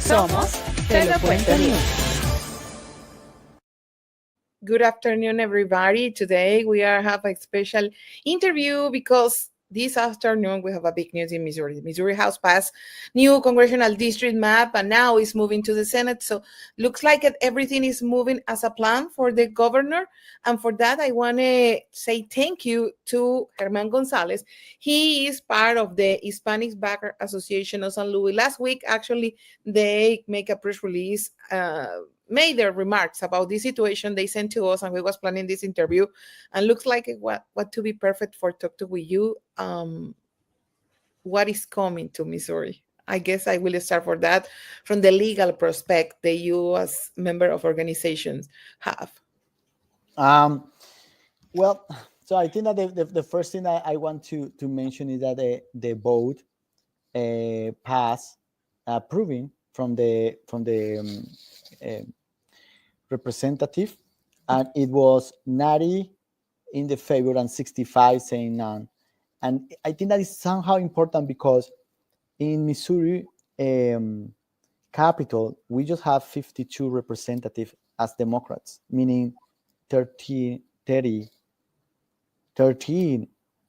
Somos Te lo cuento News. Good afternoon, everybody. Today we have a special interview because this afternoon we have a big news in Missouri. Missouri House passed new congressional district map and now it's moving to the Senate. So looks like everything is moving as a plan for the governor. And for that, I want to say thank you to Germán Gonzalez. He is part of the Hispanic Backer Association of San Luis. Last week, actually, they make a press release made their remarks about this situation they sent to us, and we was planning this interview, and looks like what to be perfect for talk to with you. What is coming to Missouri? I guess I will start for that from the legal prospect that you as member of organizations have. Well, so I think that the first thing I want to mention is that the vote passed approving from the representative, and it was 90 in the favor and 65 saying none. And I think that is somehow important because in Missouri capital, we just have 52 representatives as Democrats, meaning 13 of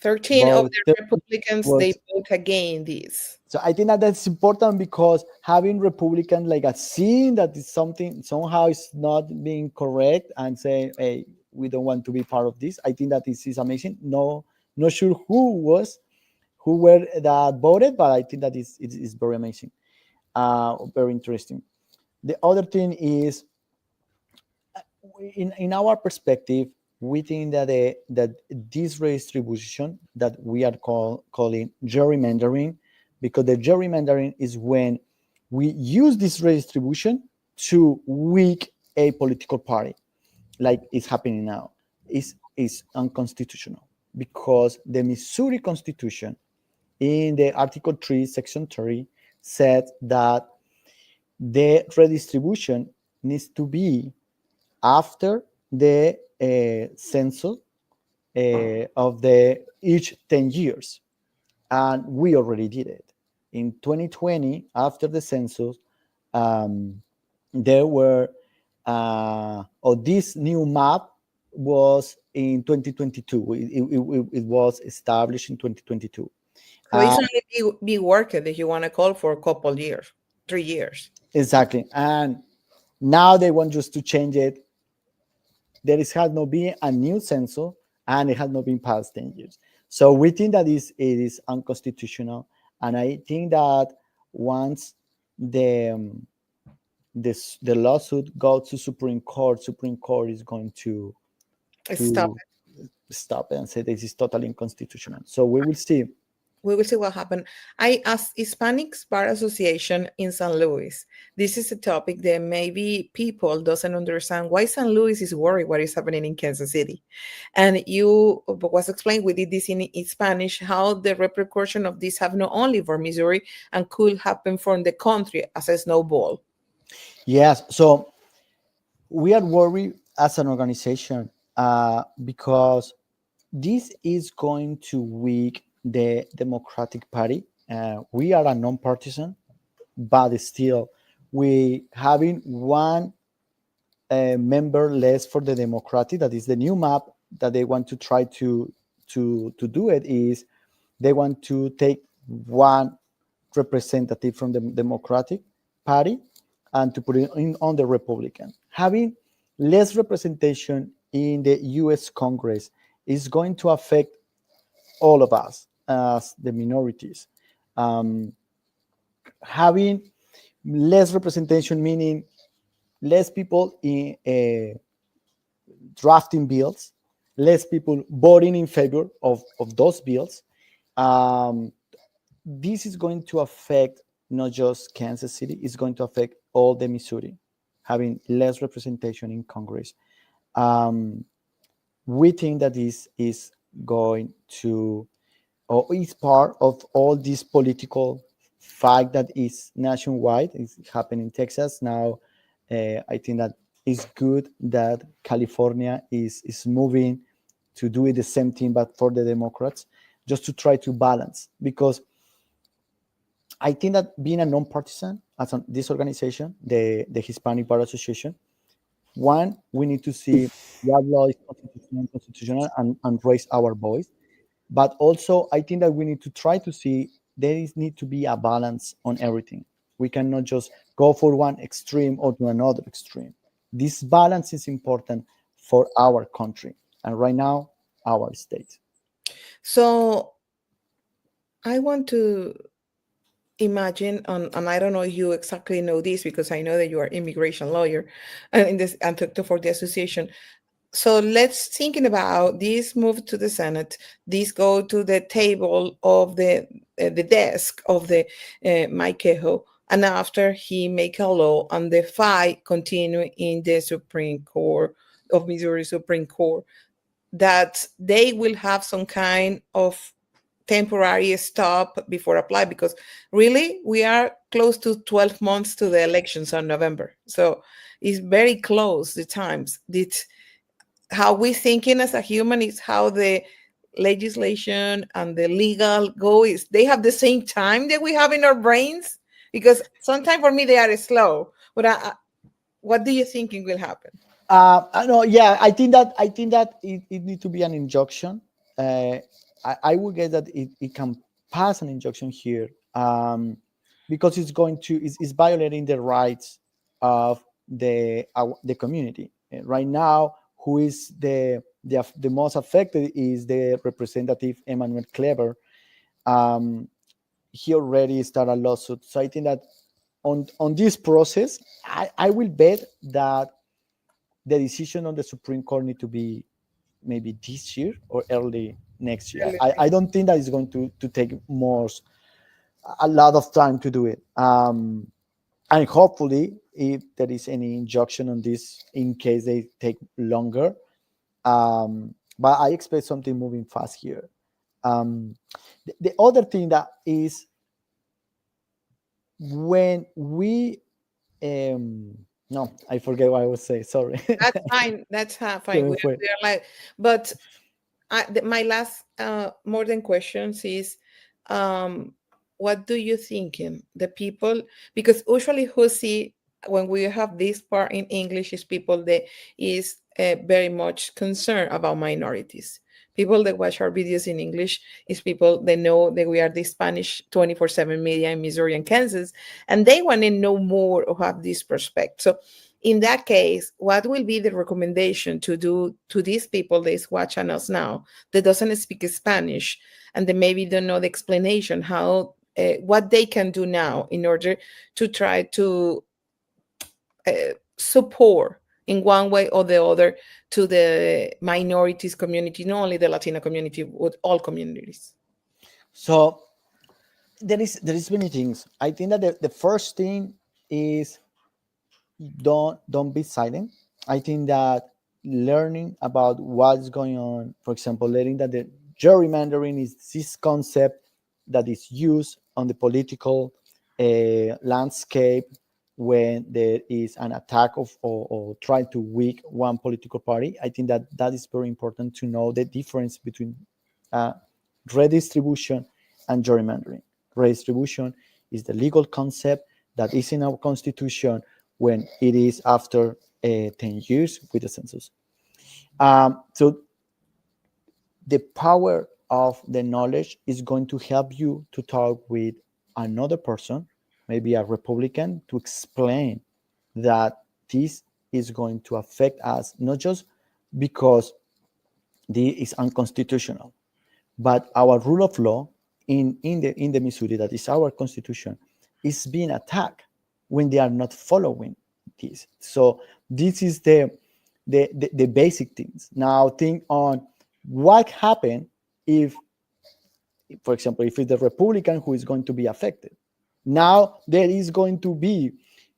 the Republicans, they vote against this. So I think that that's important because having Republicans like a scene that is something somehow is not being correct and saying, hey, we don't want to be part of this. I think that this is amazing. No, not sure who were that voted, but I think that is very amazing, very interesting. The other thing is, in our perspective, we think that that this redistribution that we are calling gerrymandering, because the gerrymandering is when we use this redistribution to weak a political party, like it's happening now, is unconstitutional, because the Missouri Constitution in the Article 3, Section 3 said that the redistribution needs to be after the census of the each 10 years, and we already did it in 2020 after the census. There were this new map was in 2022. It was established in 2022. So it's only be working that you want to call for a couple years, 3 years. Exactly, and now they want just to change it. There has not been a new census, and it has not been past 10 years. So we think that it is unconstitutional. And I think that once the lawsuit goes to Supreme Court is going to stop it and say this is totally unconstitutional. So we will see. We will see what happened. I asked Hispanics Bar Association in San Luis. This is a topic that maybe people doesn't understand why San Luis is worried what is happening in Kansas City. And you was explained, we did this in Spanish, how the repercussion of this have not only for Missouri and could happen for the country as a snowball. Yes, so we are worried as an organization because this is going to weaken the Democratic Party. We are a non-partisan, but still we having one member less for the Democratic. That is the new map that they want to try to do it is they want to take one representative from the Democratic Party and to put it on the Republican. Having less representation in the U.S. Congress is going to affect all of us as the minorities. Having less representation, meaning less people in drafting bills, less people voting in favor of those bills. This is going to affect not just Kansas City, it's going to affect all the Missouri, having less representation in Congress. We think that this is going to, or is part of all this political fight that is nationwide. It's happening in Texas now. I think that it's good that California is moving to do it the same thing, but for the Democrats, just to try to balance. Because I think that being a non-partisan as this organization, the Hispanic Bar Association, one, we need to see what law is constitutional and raise our voice. But also, I think that we need to try to see there is need to be a balance on everything. We cannot just go for one extreme or to another extreme. This balance is important for our country and right now our state. So I want to imagine, and I don't know if you exactly know this because I know that you are immigration lawyer and in this and to for the association. So let's thinking about this move to the Senate. This go to the table of the desk of the Mike Kehoe, and after he make a law, and the fight continue in the Supreme Court of Missouri Supreme Court, that they will have some kind of temporary stop before apply, because really we are close to 12 months to the elections on November, so it's very close the times. How we thinking as a human is how the legislation and the legal go is they have the same time that we have in our brains, because sometimes for me they are slow, but what do you think will happen? No, yeah, I think that it needs to be an injunction. I would guess that it can pass an injunction here, because it's violating the rights of the community. Right now, who is the most affected is the representative Emmanuel Kleber. Um, he already started a lawsuit, so I think that on this process, I will bet that the decision on the Supreme Court need to be maybe this year or early next year. I don't think that is going to take a lot of time to do it. And hopefully, if there is any injunction on this, in case they take longer, but I expect something moving fast here. The other thing that is when we no, I forget what I was saying. Sorry. That's fine. That's Se fine. me We fue. are like, but my last more than questions is, um, what do you thinking the people, because usually who see when we have this part in English is people that is very much concerned about minorities. People that watch our videos in English is people that know that we are the Spanish 24/7 media in Missouri and Kansas, and they want to know more or have this perspective. So in that case, what will be the recommendation to do to these people that is watching us now that doesn't speak Spanish and they maybe don't know the explanation how what they can do now in order to try to support in one way or the other to the minorities community, not only the Latino community, but all communities? So there is many things. I think that the first thing is don't be silent. I think that learning about what's going on, for example, learning that the gerrymandering is this concept that is used on the political landscape when there is an attack of or trying to weak one political party. I think that that is very important to know the difference between uh, redistribution and gerrymandering. Redistribution is the legal concept that is in our constitution when it is after 10 years with the census. So the power of the knowledge is going to help you to talk with another person, maybe a Republican, to explain that this is going to affect us, not just because this is unconstitutional, but our rule of law in the Missouri, that is our constitution, is being attacked when they are not following this. So this is the basic things. Now think on what happened if, for example, if it's the Republican who is going to be affected. Now there is going to be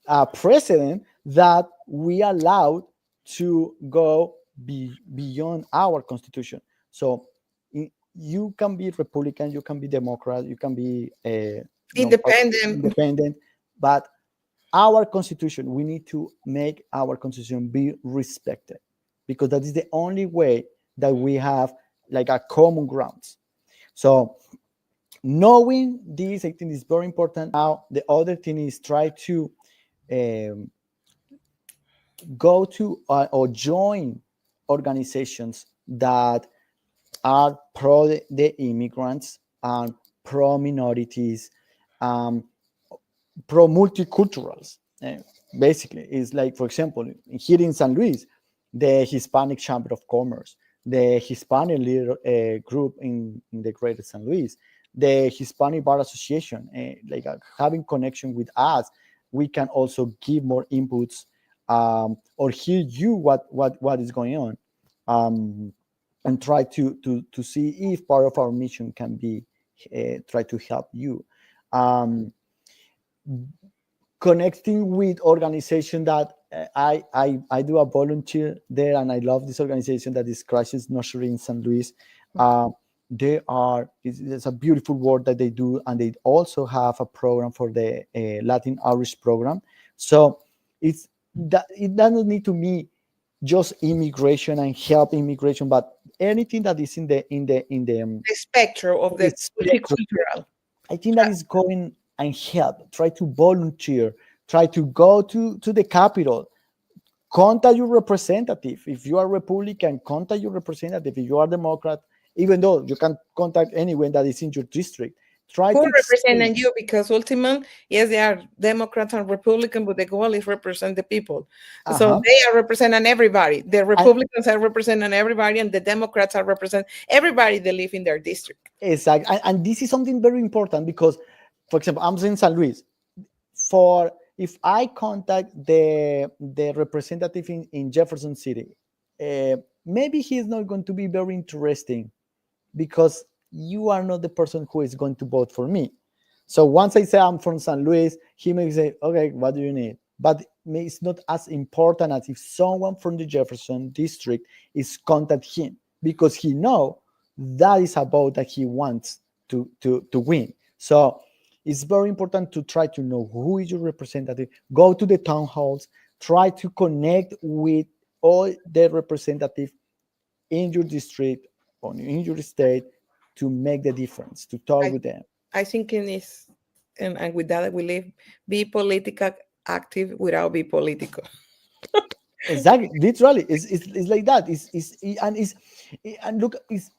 a precedent that we allowed to go beyond our constitution. So you can be Republican, you can be Democrat, you can be Independent. independent, but our constitution, we need to make our constitution be respected, because that is the only way that we have like a common ground. So knowing this, I think is very important. Now, the other thing is try to um, go to or join organizations that are pro the immigrants and pro minorities, um, pro multiculturals. Basically, it's like, for example, here in San Luis, the Hispanic Chamber of Commerce, the Hispanic leader, group in the Greater San Luis, the Hispanic Bar Association, having connection with us, we can also give more inputs, or hear you what is going on, um, and try to see if part of our mission can be try to help you. Um, Connecting with organization that I do a volunteer there, and I love this organization that is Crisis Nursery in San Luis. Uh, they are it's a beautiful work that they do, and they also have a program for the Latin Irish program. So it's that it doesn't need to be just immigration and help immigration, but anything that is in The spectrum of the spectrum. multicultural. I think that is going and help. Try to volunteer. Try to go to the Capitol. Contact your representative. If you are Republican, contact your representative. If you are Democrat, even though you can contact anyone that is in your district. Try Who to representing you? Because ultimately, yes, they are Democrats and Republican, but the goal is represent the people. So they are representing everybody. The Republicans are representing everybody, and the Democrats are representing everybody that live in their district. Exactly. And this is something very important because, for example, I'm in San Luis. For if I contact the representative in Jefferson City, maybe he's not going to be very interesting because you are not the person who is going to vote for me. So once I say I'm from San Luis, he may say, okay, what do you need? But it's not as important as if someone from the Jefferson district is contact him, because he know that is a vote that he wants to win. So it's very important to try to know who is your representative, go to the town halls, try to connect with all the representatives in your district or in your state to make the difference, to talk with them. I think it is, and with that we live, be political active without be political. Exactly, literally, it's like that. And look, it's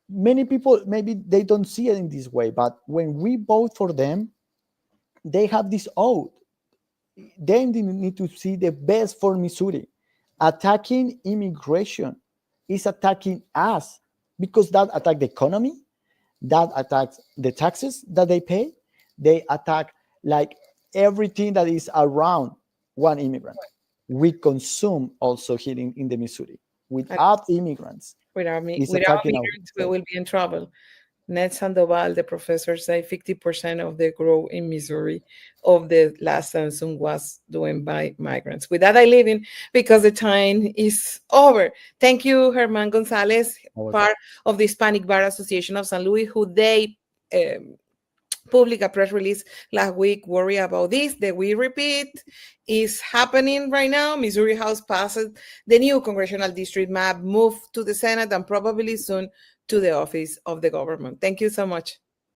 many people maybe they don't see it in this way, but when we vote for them, they have this oath. They need to see the best for Missouri. Attacking immigration is attacking us because that attack the economy, that attacks the taxes that they pay. They attack like everything that is around one immigrant. We consume also here in the Missouri. Without immigrants, Without attacking migrants, we will be in trouble. Ned Sandoval, the professor, said 50% of the growth in Missouri of the last census was done by migrants. With that, I leave in because the time is over. Thank you, Herman Gonzalez, part of the Hispanic Bar Association of San Luis, who they public a press release last week worry about this. That we repeat is happening right now. Missouri House passed the new congressional district map, moved to the Senate, and probably soon to the office of the government. Thank you so much.